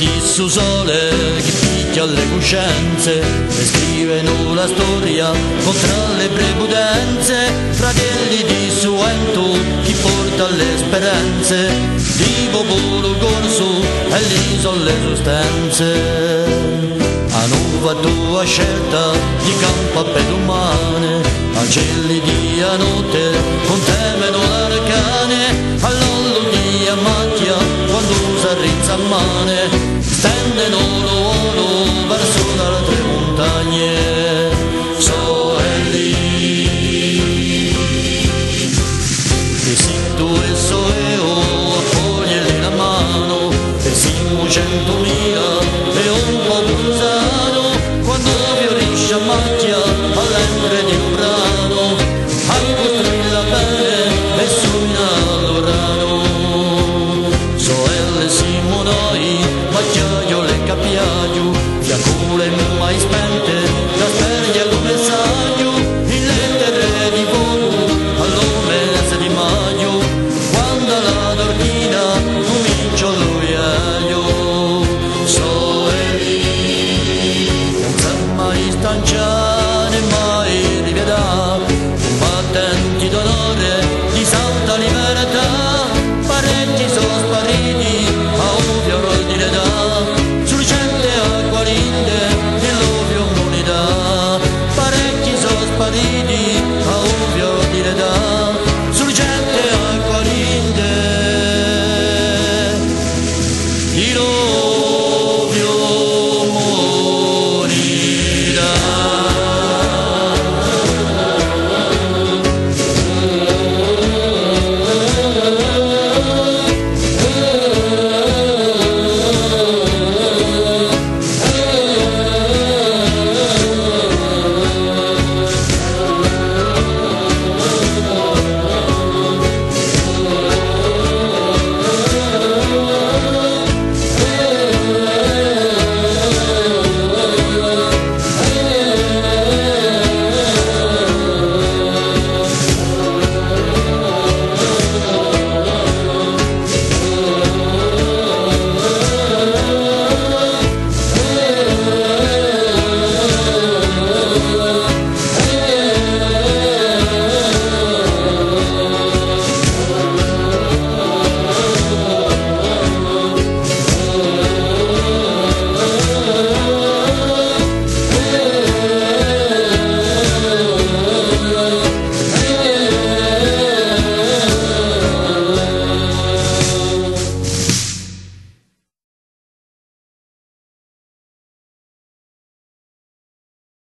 di su sole che picchia le coscienze e scrivono la storia contro le prepotenze, fratelli di suento chi porta le speranze di popolo corso e lì sono le sostanze. Hanno fatto la scelta di campo a pedumane, cancelli di notte con temono l'arcane, all'ollo di macchia quando si arrizza a mane, stendono l'oro verso le tre montagne, so è lì. E se tu e so io, accoglieli la mano, e siamo 100